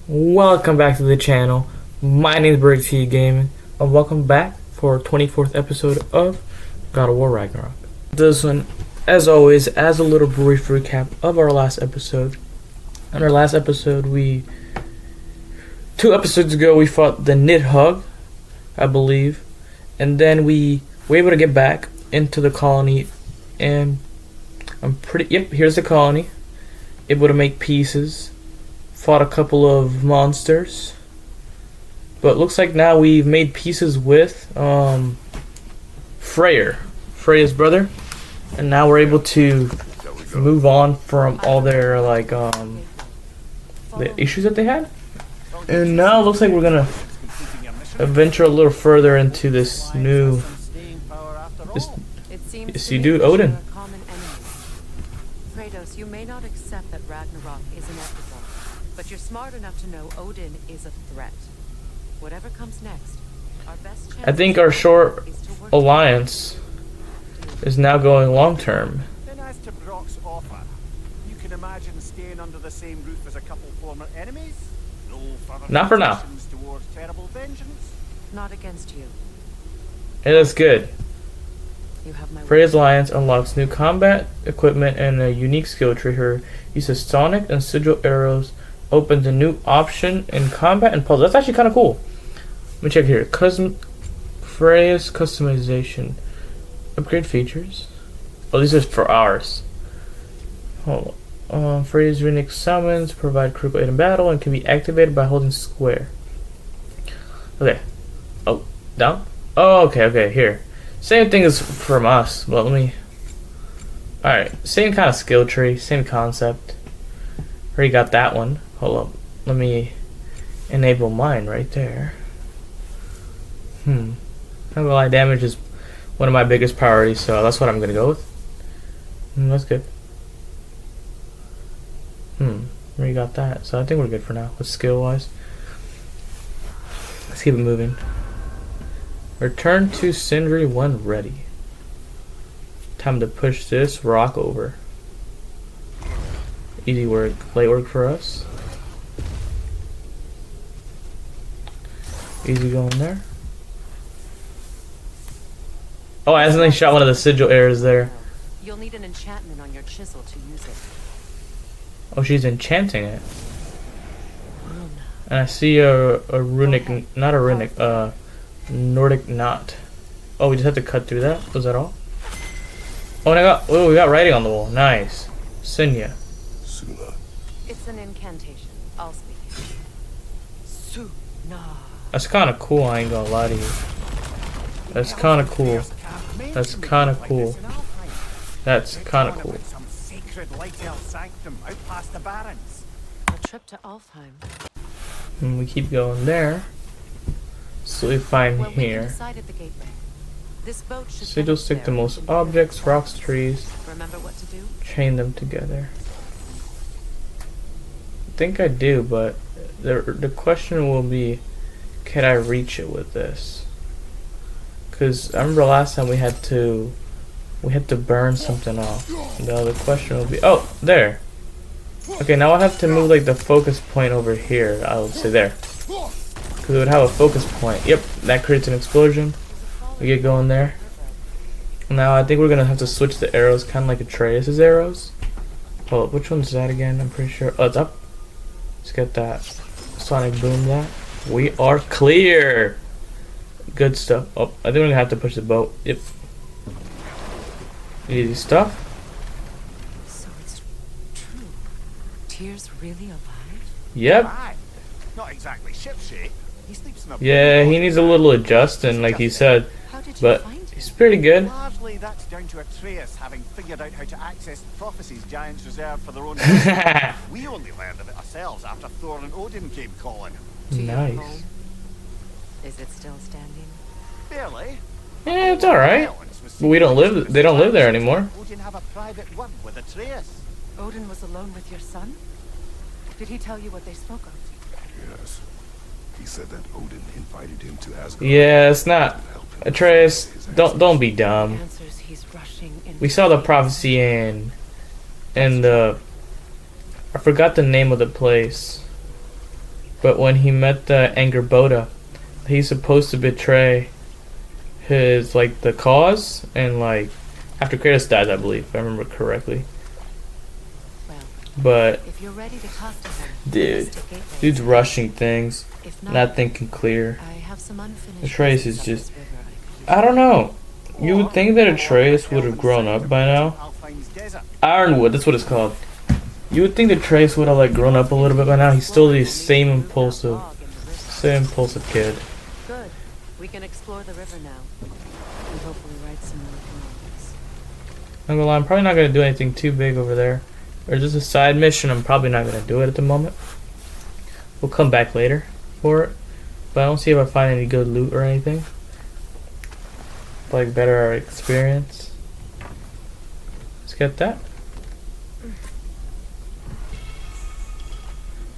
Welcome back to the channel. My name is Barbaric Tiki Gaming, and welcome back for our 24th episode of God of War Ragnarok. This one, as always, as a little brief recap of our last episode. In our last episode, 2 episodes ago, we fought the Nidhogg, I believe, and then we were able to get back into the colony, and here's the colony, able to make pieces. Fought a couple of monsters, but looks like now we've made pieces with Freya's brother, and now we're able to move on from all their the issues that they had. And now it looks like we're gonna venture a little further into this new dude Odin. Kratos, you may not accept that Ragnarok is inevitable, but you're smart enough to know Odin is a threat. Whatever comes next, our best chance, I think our short alliance is now going long term. Then as to Brock's offer, you can imagine staying under the same roof as a couple former enemies? No further Not for now. towards terrible vengeance? not against you. Hey, that's good. You have my Freya's Alliance unlocks new combat equipment and a unique skill tree. Her use of sonic and sigil arrows opens a new option in combat and puzzle. That's actually kind of cool. Let me check here. Freya's customization. Upgrade features. Oh, these are for ours. Hold on. Freya's unique summons provide critical aid in battle and can be activated by holding square. Okay. Oh, down? Oh, okay, here. Same thing as from us, but let me... Alright, same kind of skill tree, same concept. Already got that one. Hold up. Let me enable mine right there. Not gonna lie, damage is one of my biggest priorities, so that's what I'm gonna go with. That's good. Already got that, so I think we're good for now, with skill-wise. Let's keep it moving. Return to Sindri when ready. Time to push this rock over. Easy work, light work for us. Easy going there. Oh, I accidentally shot one of the sigil arrows there. You'll need an enchantment on your chisel to use it. Oh, she's enchanting it. And I see a runic, not a runic, Nordic knot. Oh, we just have to cut through that? Was that all? Oh, and we got writing on the wall. Nice. Sunya. It's an incantation. I'll speak it. Suna. That's kind of cool, I ain't gonna lie to you. That's kind of cool. That's kind of cool. That's kind of cool. Some sacred light-elf sanctum out past the barrens. A trip to Alfheim. And we keep going there. So we find Well, we here. can decide at the gateway. This boat should get Sigils us stick to there. most objects, rocks, trees. Remember what to do? Chain them together. I think I do, but the question will be, can I reach it with this? Because I remember last time we had to burn something off. Now the question will be, oh, there. Okay, now I have to move like the focus point over here. I would say there, because it would have a focus point. Yep, that creates an explosion. We get going there. Now I think we're gonna have to switch the arrows, kind of like Atreus' arrows. Hold up, which one's that again? I'm pretty sure. Oh, it's up. Let's get that sonic boom. That we are clear. Good stuff. Oh, I think we're gonna have to push the boat. Yep. Easy stuff. So it's true. Tyr's really alive? Yep. Aye. Not exactly shipshape. He sleeps in a Yeah, he needs a little adjusting, like he said, How did you but find him? he's pretty good. Largely that's down to Atreus having figured out how to access the prophecies giants reserved for their own. We only learned of it ourselves after Thor and Odin came calling. To your Nice. home? Is it still standing? Barely. Yeah, it's all right. But we don't live. They don't live there anymore. Odin have a private word with Atreus. Odin was alone with your son? Did he tell you what they spoke of? Yes. He said that Odin invited him to Asgard. Yeah, it's not. Atreus, don't be dumb. Answers he's rushing in. We saw the prophecy in the. I forgot the name of the place. But when he met the Angerboda, he's supposed to betray his like the cause, and like after Kratos dies, I believe, if I remember correctly. Well, But if you're ready to talk to him, dude, just take Gateway. dude's rushing things, If not thinking clear. I have some unfinished Atreus is business up just, this river I could I don't know. You would think that Atreus would have grown up by now. Alpine's desert. Ironwood, that's what it's called. You would think that Atreus would have like grown up a little bit by now. He's still the same impulsive kid. Good. We can explore the river now. And hopefully write some more poems. I'm gonna lie, I'm probably not gonna do anything too big over there. Or just a side mission, I'm probably not gonna do it at the moment. We'll come back later for it. But I don't see if I find any good loot or anything. Like better our experience. Let's get that.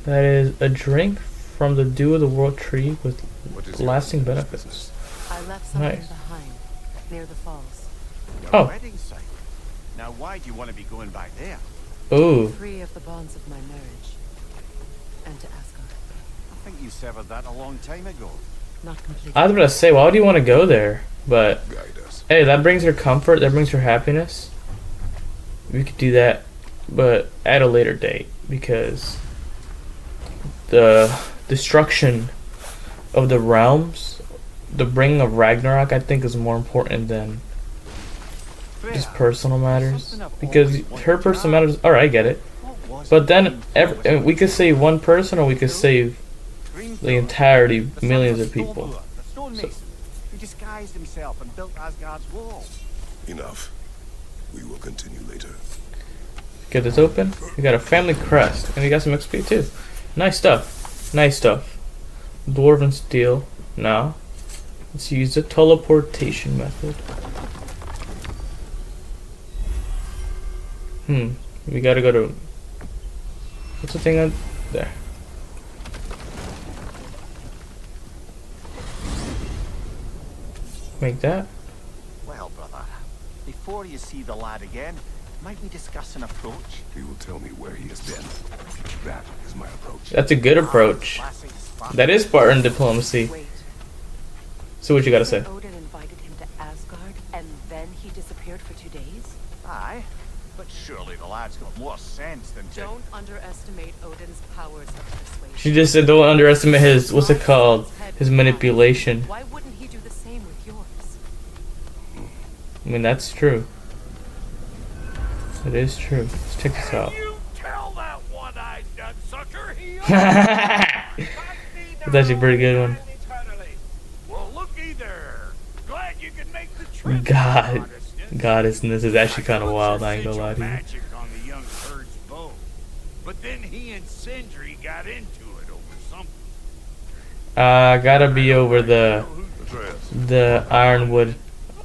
That is a drink from the dew of the world tree with What is your lasting unfinished benefits. business? I left something Nice. behind, near the falls. Your Oh. wedding site. Now, why do you want to be going back there? Ooh. Free of the bonds of my marriage. And to Asgard. I think you severed that a long time ago. Not completely. I was about to say, why would you want to go there? But Guide us. hey, that brings her comfort, that brings her happiness. We could do that, but at a later date, because the destruction of the realms, the bringing of Ragnarok, I think is more important than just personal matters. Because her personal matters, alright, I get it. But then, we could save one person, or we could save the entirety, millions of people. The stonemason who disguised himself and built Asgard's wall. Enough. We will continue later. Get this open. We got a family crest, and we got some XP too. Nice stuff. Nice stuff. Dwarven steel. Now, let's use the teleportation method. We gotta go to. What's the thing on there? Make that. Well, brother, before you see the lad again, might we discuss an approach? He will tell me where he has been. That is my approach. That's a good approach. Classic Spartan. That is Spartan diplomacy. Wait. So what you gotta say? Odin invited him to Asgard, and then he disappeared for 2 days? Aye, but surely the lad's got more sense than to... Don't underestimate Odin's powers of persuasion. She just said don't underestimate his, what's it called? His manipulation. Why wouldn't he do the same with yours? I mean, that's true. It is true. Let's check this out. You tell that one-eyed nutsucker he That's actually a pretty good one. Well, looky there. Glad you could make the trip. God. Goddess, and this is actually kind of wild, I ain't gonna lie to you. Magic on the young bird's bow. But then he and Sindri got into it over something. Gotta be over the Atreus.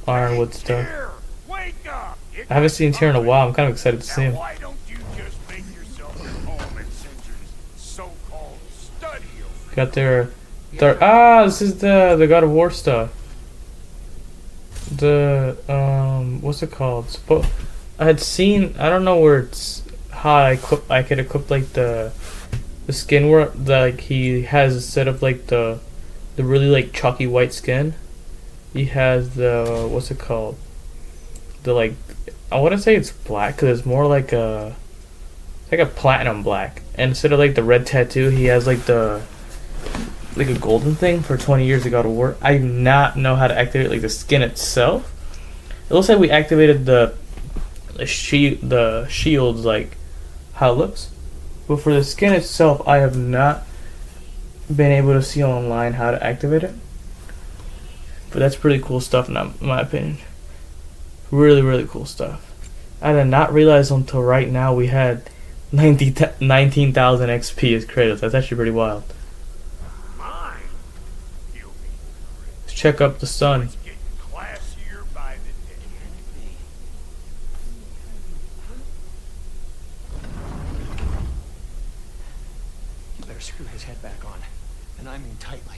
ironwood stuff. Tyr, wake up! I haven't seen Tyr in a while. I'm kind of excited to see Now, him. why don't you just make yourself at home in Sindri's so-called study over Got their this is the God of War stuff. The what's it called? I had seen, I don't know where it's how I could equip like the skin where like he has a set of like the really like chalky white skin. He has the what's it called? The like I wouldn't say it's black because it's more like a platinum black. And instead of like the red tattoo, he has like a golden thing for 20 years of God of War. I do not know how to activate like the skin itself. It looks like we activated the shields like how it looks. But for the skin itself, I have not been able to see online how to activate it. But that's pretty cool stuff in my opinion. Really, really cool stuff. I did not realize until right now we had 19,000 XP as Kratos. That's actually pretty wild. mine. You'll be Let's check up the sun. getting classier by the day. You better screw his head back on. And I mean tightly.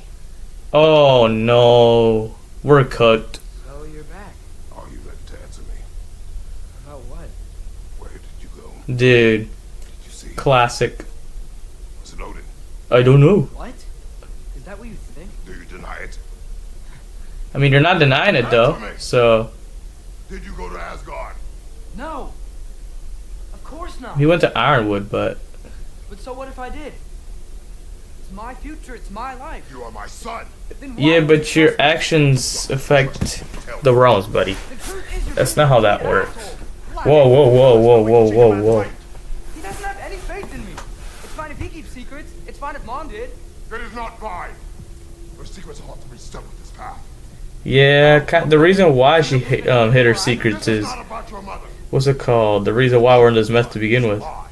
Oh no. We're cooked. So you're back. Are you ready to answer me? About what? Where did you go? Dude. Did you see? Classic. Was it Odin? I don't know. What? Is that what you think? Do you deny it? I mean, you're not denying it though. So Did you go to Asgard? No. Of course not. he went to Ironwood, but But so what if I did? It's my future. It's my life. You are my son. Then why yeah, would but you your trust me? actions affect the realms, buddy. The truth is you're That's being not how a that complete works. asshole. Whoa, whoa, whoa, whoa, whoa, whoa, whoa. He doesn't have any faith in me. It's fine if he keeps secrets. It's fine if Mom did. That is not fine. Your secrets ought to be stuck with this path. Yeah, the reason why she hid her secrets This is, is not about your mother. what's it called? The reason why we're in this mess to begin with. Why?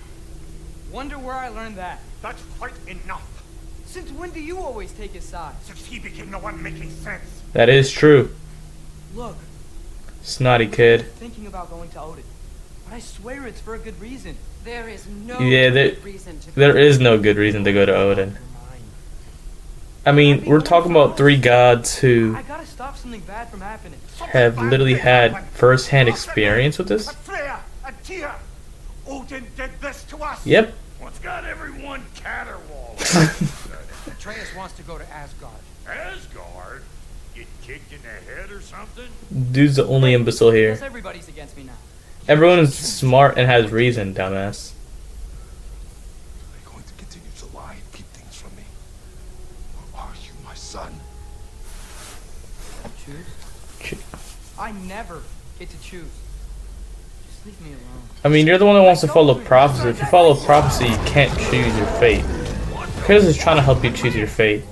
Wonder where I learned that. That's quite enough. Since when do you always take his side? Since he became the one making sense. That is true. Look, Snotty kid. thinking about going to Odin. But I swear it's for a good reason. There is no Yeah, good reason to there is no good reason to go to Odin. I mean, we're talking about three gods who I gotta stop something bad from happening. have literally had first-hand experience with this. Freya and Tyr. Odin did this to us. Yep. What's got everyone caterwauling? Atreus wants to go to Asgard. Asgard? Get kicked in the head or something? Dude's the only imbecile here. Guess everybody's against me now. Everyone is smart and has reason, dumbass. Are you going to continue to lie and keep things from me? Or are you my son? Choose? I never get to choose. Just leave me alone. I mean, you're the one that wants to follow prophecy. If you follow prophecy, you can't choose your fate. Kratos is trying to help you choose your fate.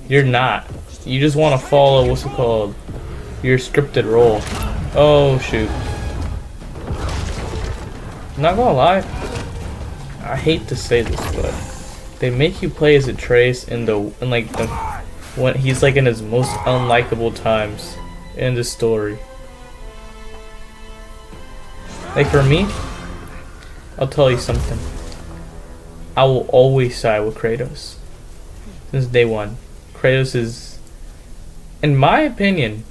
You're not. You just want to follow, what's it called? Your scripted role. Oh, shoot. Not gonna lie. I hate to say this, but they make you play as Atreus in when he's like in his most unlikable times in the story. Like for me, I'll tell you something. I will always side with Kratos. Since day one. Kratos is, in my opinion,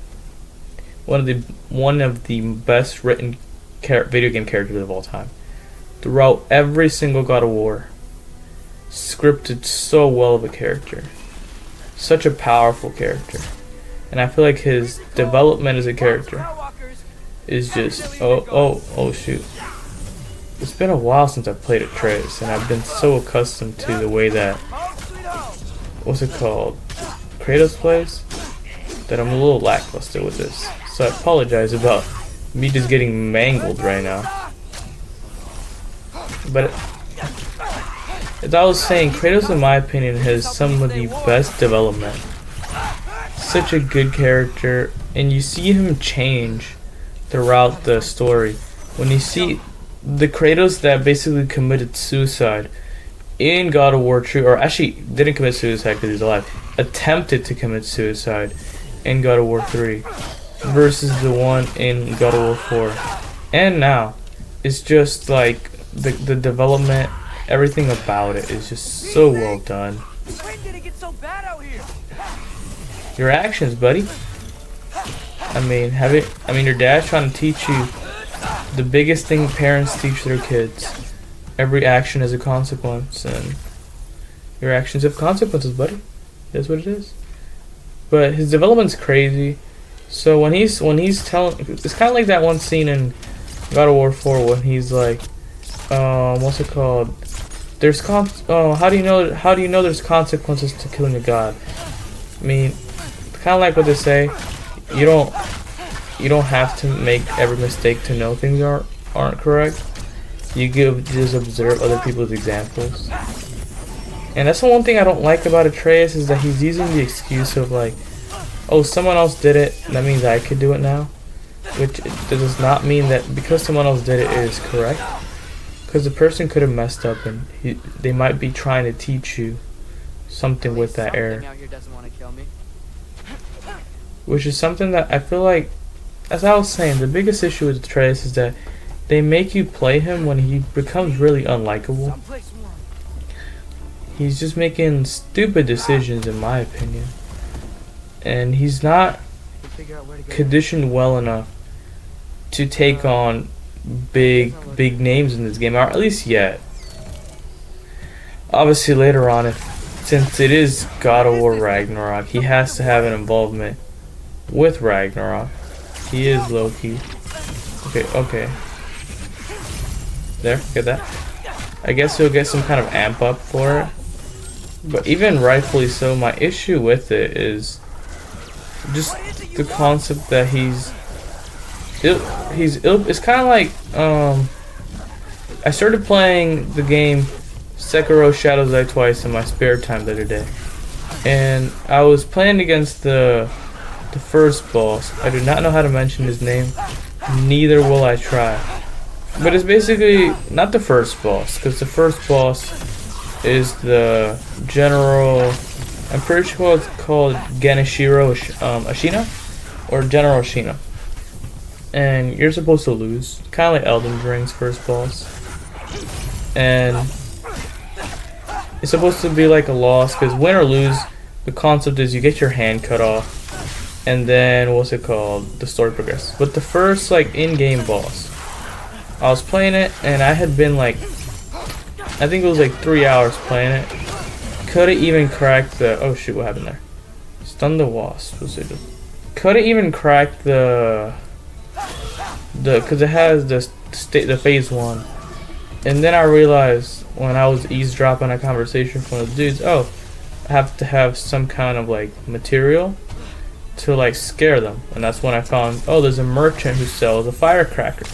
one of the best written video game characters of all time. Throughout every single God of War, scripted so well of a character. Such a powerful character. And I feel like his development as a character is just oh shoot. It's been a while since I've played Atreus, and I've been so accustomed to the way that what's it called? Kratos plays, that I'm a little lackluster with this. So I apologize about me just getting mangled right now. But as I was saying, Kratos in my opinion has some of the best development. Such a good character, and you see him change throughout the story. When you see the Kratos that basically committed suicide in God of War 2, or actually didn't commit suicide because he's alive, attempted to commit suicide in God of War 3 versus the one in God of War 4 and now, it's just like the development, everything about it is just so well done. When did it get so bad out here? Your actions, buddy. I mean, your dad's trying to teach you the biggest thing parents teach their kids. Every action has a consequence, and your actions have consequences, buddy. That's what it is. But his development's crazy. So when he's telling, it's kind of like that one scene in God of War 4 when he's like, what's it called? There's how do you know there's consequences to killing a god? I mean, kind of like what they say, you don't have to make every mistake to know things aren't correct. You just observe other people's examples. And that's the one thing I don't like about Atreus, is that he's using the excuse of like, oh, someone else did it, that means I could do it now. Which does not mean that because someone else did it is correct. Because the person could have messed up, and they might be trying to teach you something with that error. Out here doesn't want to kill me. Which is something that I feel like, as I was saying, the biggest issue with Atreus is that they make you play him when he becomes really unlikable. Someplace warm. He's just making stupid decisions, in my opinion. And he's not Figure out where to go. conditioned well enough to take on big names in this game, or at least yet. Obviously later on, if since it is God of War Ragnarok, he has to have an involvement with Ragnarok. He is Loki. Okay, okay. There, get that? I guess he'll get some kind of amp up for it. But even rightfully so, my issue with it is just the concept that he's ill. It's kind of like, I started playing the game Sekiro Shadows Die Twice in my spare time the other day. And I was playing against the first boss. I do not know how to mention his name. Neither will I try. But it's basically not the first boss, because the first boss is the general. I'm pretty sure it's called Ganeshiro Ashina, or General Ashina. And you're supposed to lose, kind of like Elden Ring's first boss. And it's supposed to be like a loss, because win or lose, the concept is you get your hand cut off, and then what's it called? The story progresses. But the first like in-game boss, I was playing it, and I had been like, I think it was like 3 hours playing it. Couldn't even crack the, oh shoot, what happened there? Stun the wasp. Couldn't even crack the because it has the phase 1. And then I realized when I was eavesdropping a conversation from the dudes, oh, I have to have some kind of like material to like scare them. And that's when I found, oh, there's a merchant who sells a firecracker.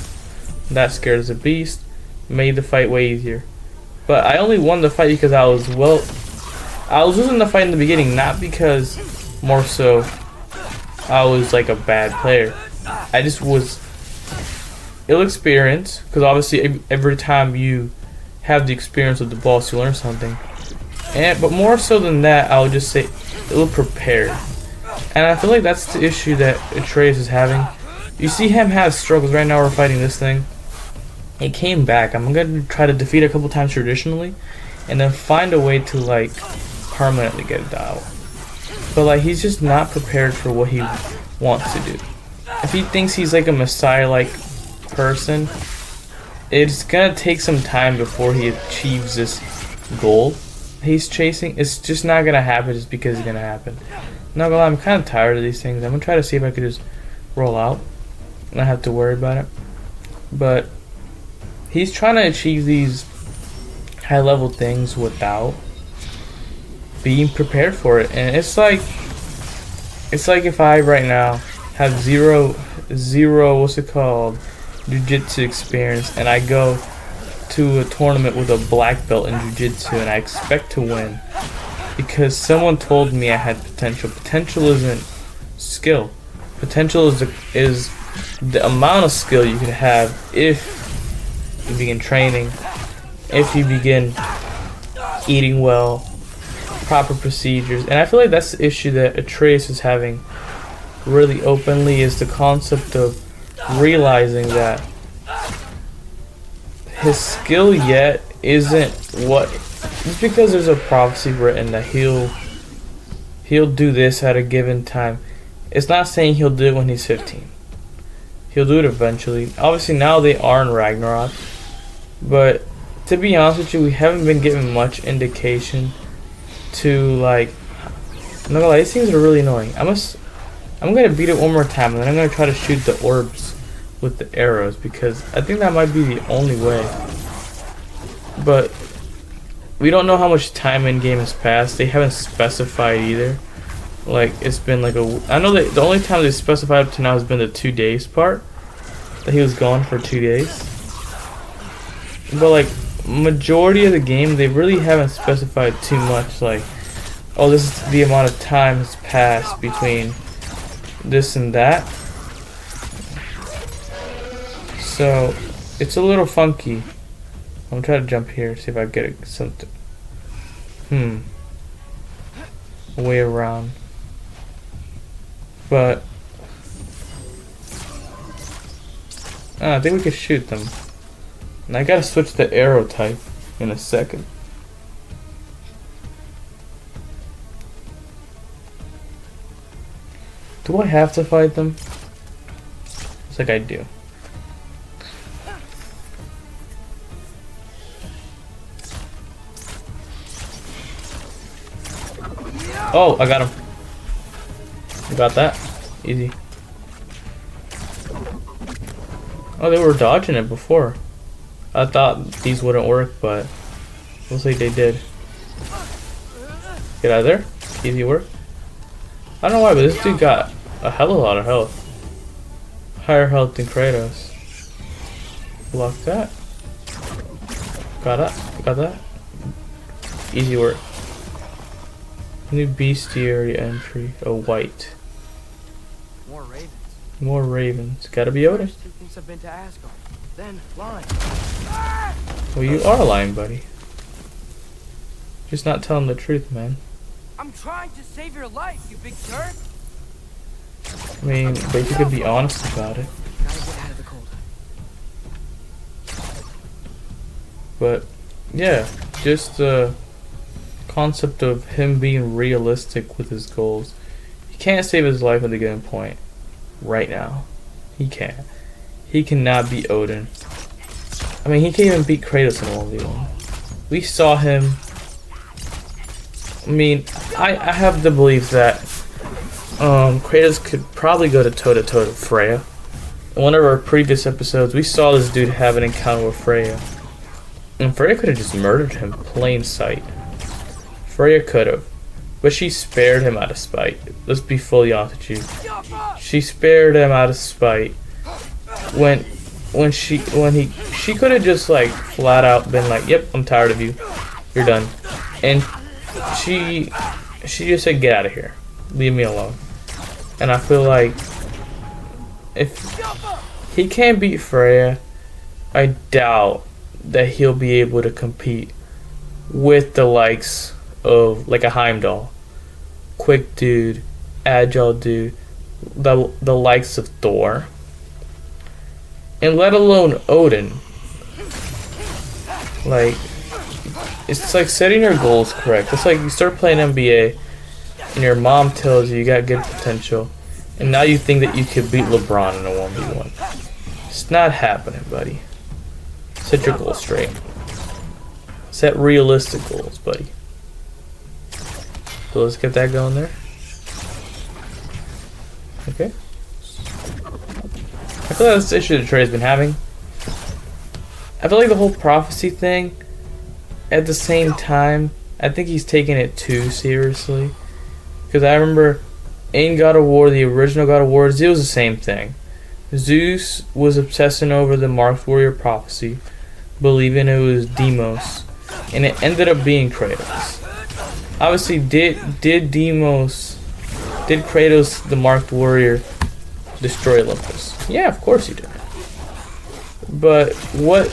That scares the beast, made the fight way easier. But I only won the fight because I was losing the fight in the beginning, not because more so I was like a bad player. I just was ill-experienced, because obviously every time you have the experience with the boss, you learn something. But more so than that, I would just say ill-prepared. And I feel like that's the issue that Atreus is having. You see him have struggles. Right now we're fighting this thing. It came back. I'm gonna try to defeat it a couple times traditionally, and then find a way to like permanently get it out. But like he's just not prepared for what he wants to do. If he thinks he's like a messiah-like person, it's gonna take some time before he achieves this goal he's chasing. It's just not gonna happen just because it's gonna happen. Not gonna lie, I'm kind of tired of these things. I'm gonna try to see if I could just roll out and not have to worry about it. But he's trying to achieve these high-level things without being prepared for it, and it's like if I right now have zero what's it called, jiu-jitsu experience, and I go to a tournament with a black belt in jiu-jitsu and I expect to win because someone told me I had potential. Potential isn't skill. Potential is the amount of skill you can have if you begin training, if you begin eating well, proper procedures. And I feel like that's the issue that Atreus is having really openly, is the concept of realizing that his skill yet isn't what, just because there's a prophecy written that he'll do this at a given time, it's not saying he'll do it when he's 15. He'll do it eventually. Obviously now they are in Ragnarok, but to be honest with you, we haven't been given much indication to like, I'm not gonna lie, these things are really annoying. I'm gonna beat it one more time, and then I'm gonna try to shoot the orbs with the arrows, because I think that might be the only way. But we don't know how much time in game has passed. They haven't specified either. Like, it's been like I know that the only time they specified up to now has been the 2 days part, that he was gone for 2 days. But like majority of the game, they really haven't specified too much. Like, oh, this is the amount of time has passed between this and that. So it's a little funky. I'm trying to jump here, see if I get it, something. Way around. But I think we could shoot them. And I gotta switch the arrow type in a second. Do I have to fight them? It's like I do. Oh, I got him. I got that. Easy. Oh, they were dodging it before. I thought these wouldn't work, but looks like they did. Get out of there. Easy work. I don't know why, but this dude got a hell of a lot of health. Higher health than Kratos. Block that. Got that. Got that. Easy work. New bestiary entry. A white. More ravens. More ravens. Gotta be Odin. First, he thinks I've been to Asgard. Then lying. Well, you are lying, buddy. Just not telling the truth, man. I'm trying to save your life, you big jerk. I mean, but if you could be honest about it. Gotta get out of the cold. But yeah, just the concept of him being realistic with his goals. He can't save his life at the given point. Right now. He can't. He cannot beat Odin. I mean, he can't even beat Kratos in 1v1. We saw him. I mean, I have the belief that Kratos could probably go toe to toe with Freya. In one of our previous episodes, we saw this dude have an encounter with Freya. And Freya could have just murdered him, plain sight. Freya could have. But she spared him out of spite. Let's be fully honest with you. She spared him out of spite. When she could have just like flat out been like, yep, I'm tired of you. You're done. And she just said, get out of here. Leave me alone. And I feel like if he can't beat Freya, I doubt that he'll be able to compete with the likes of like a Heimdall, quick dude, agile dude, the likes of Thor, and let alone Odin. Like, it's like setting your goals correct. It's like you start playing NBA and your mom tells you you got good potential, and now you think that you could beat LeBron in a 1v1. It's not happening, buddy. Set your goals straight. Set realistic goals, buddy. So let's get that going there. Okay. I feel like that's the issue that Trey's been having. I feel like the whole prophecy thing, at the same time, I think he's taking it too seriously. Because I remember in God of War, the original God of War, it was the same thing. Zeus was obsessing over the Marked Warrior prophecy, believing it was Deimos, and it ended up being Kratos. Obviously, did Kratos, the Marked Warrior, destroy Olympus? Yeah, of course he did. But what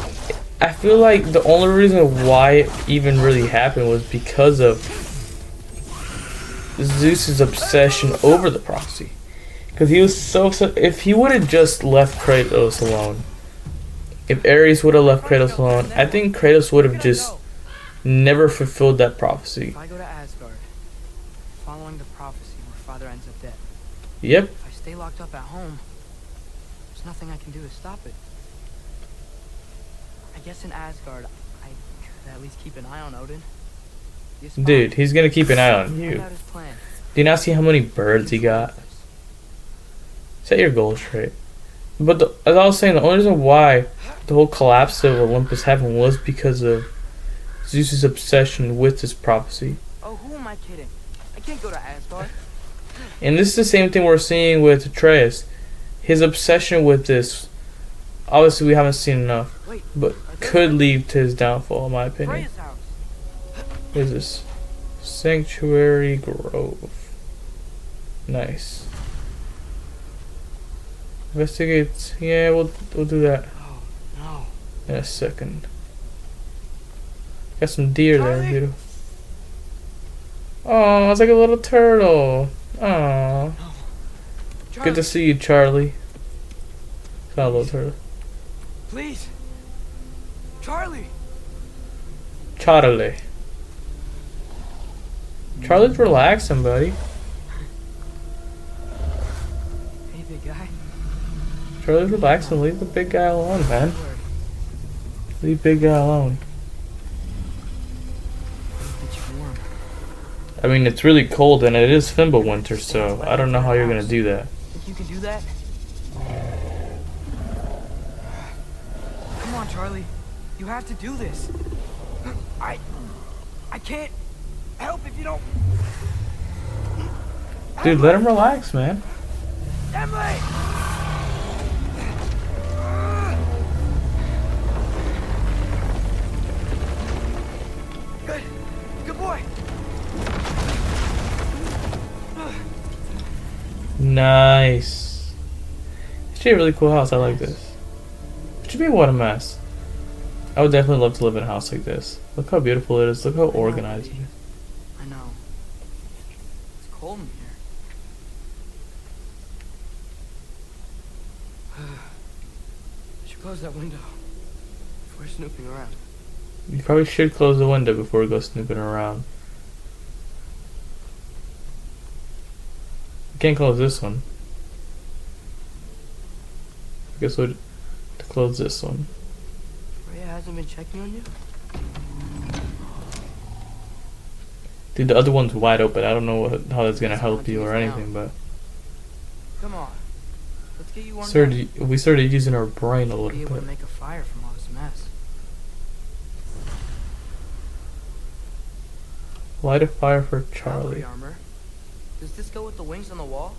I feel like the only reason why it even really happened was because of Zeus's obsession over the prophecy. Because he was so if he would have just left Kratos alone, if Ares would have left Kratos alone, I think Kratos would have just never fulfilled that prophecy. If I go to Asgard, following the prophecy where father ends up dead. Yep. If I stay locked up at home, there's nothing I can do to stop it. I guess in Asgard, I could at least keep an eye on Odin. Dude, he's gonna keep an eye on you. Do you not see how many birds he got? Set your goals straight. But as I was saying, the only reason why the whole collapse of Olympus happened was because of Zeus's obsession with this prophecy. Oh, who am I kidding? I can't go to Asgard. And this is the same thing we're seeing with Atreus. His obsession with this, obviously we haven't seen enough, but could lead to his downfall, in my opinion. What is this? Sanctuary Grove. Nice. Investigate. Yeah, we'll do that in a second. Got some deer there, beautiful. Oh, it's like a little turtle. Oh, good to see you, Charlie. It's not a little turtle. Please, Charlie. Charlie's relaxing, buddy. Hey, big guy. Charlie's relaxing. Leave the big guy alone, man. Leave big guy alone. I mean, it's really cold and it is Fimbulwinter, so I don't know how you're gonna do that. Think you can do that? Come on, Charlie. You have to do this. I can't help if you don't. Dude, let him relax, man. Emily! Good. Good boy. Nice. It's actually a really cool house. I like this. What you mean, what a mess? I would definitely love to live in a house like this. Look how beautiful it is. Look how organized it is. I know. It's cold in here. I should close that window before snooping around. You probably should close the window before we go snooping around. You can't close this one. I guess we'll to close this one. Rhea hasn't been checking on you? Dude, the other one's wide open. I don't know how that's gonna help you or anything, but Come on. Let's get you warmed up. we started using our brain a Be little able to bit. make a fire from all this mess. Light a fire for Cavalry Charlie. armor. Does this go with the wings on the wall?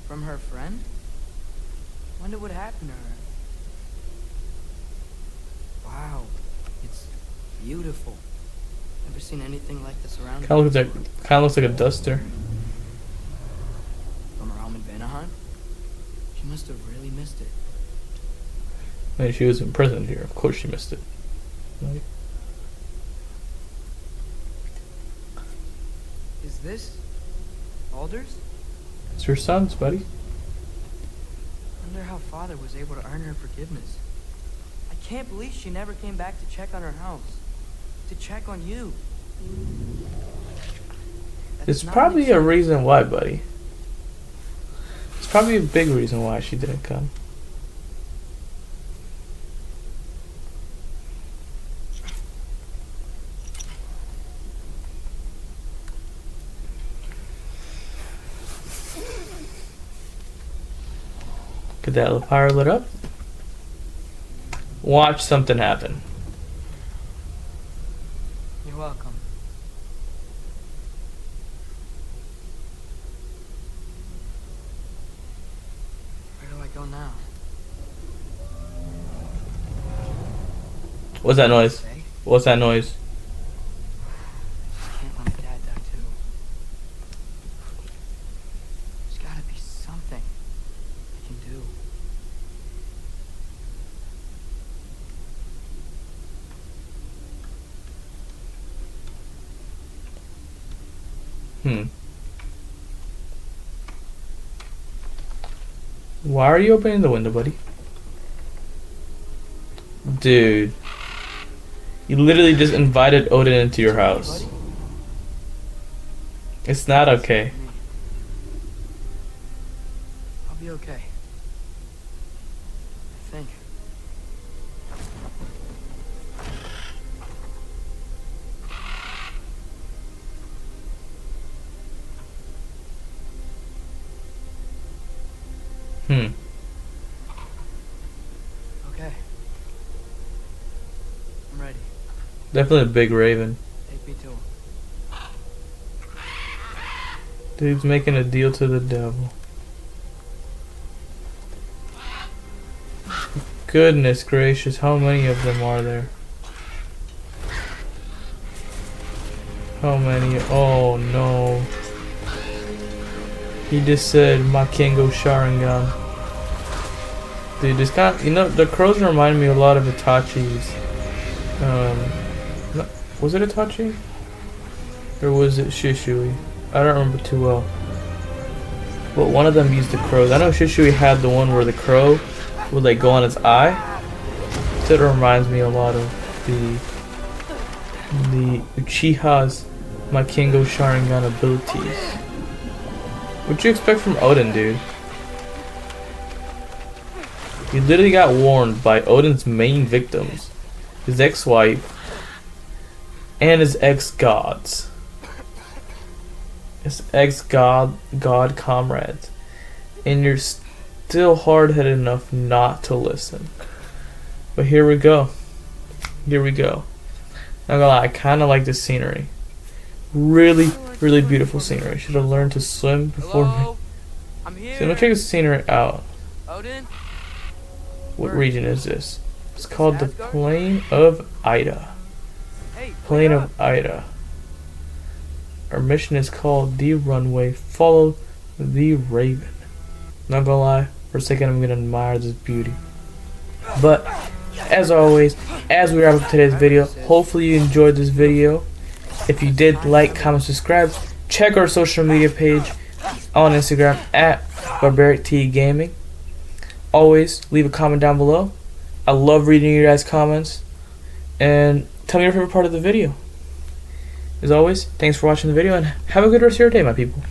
From her friend? Wonder what happened to her. Wow, it's beautiful. Never seen anything like this around. Kind of looks like a duster. From her home in Vanaheim? She must have really missed it. I mean, she was imprisoned here. Of course, she missed it. Like, Is this Alder's? it's your son's, buddy. Wonder how Father was able to earn her forgiveness. I can't believe she never came back to check on her house. To check on you. There's probably a reason why, buddy. It's probably a big reason why she didn't come. Get that fire lit up. Watch something happen. You're welcome. Where do I go now? What's that noise? Say? What's that noise? Can't let my dad die too. There's gotta be something I can do. Why are you opening the window, buddy? Dude. You literally just invited Odin into your house. Buddy? It's not okay. I'll be okay. I think. Okay. I'm ready. Definitely a big raven. Take me to him. Dude's making a deal to the devil. Goodness gracious, how many of them are there? How many? Oh no. He just said Makengo Sharingan. Dude, this kind of, you know, the crows remind me a lot of Itachi's. Was it Itachi? Or was it Shishui? I don't remember too well. But one of them used the crows. I know Shishui had the one where the crow would like go on its eye. That reminds me a lot of the Uchiha's Makengo Sharingan abilities. What'd you expect from Odin, dude? You literally got warned by Odin's main victims, his ex-wife, and his ex-gods. His ex-god comrades. And you're still hard-headed enough not to listen. But here we go. Here we go. Not gonna lie, I kind of like this scenery. Really, really beautiful scenery. Should have learned to swim before. Hello? I'm here. So I'm gonna check this scenery out. Odin? What region is this? It's called the Plain of Ida. Hey, Plain wake of Ida. Our mission is called The Runway. Follow the Raven. Not gonna lie, for a second I'm gonna admire this beauty. But as always, as we wrap up today's video, hopefully you enjoyed this video. If you did, like, comment, subscribe. Check our social media page on Instagram at Barbaric Tiki Gaming. Always leave a comment down below. I love reading your guys' comments. And tell me your favorite part of the video. As always, thanks for watching the video and have a good rest of your day, my people.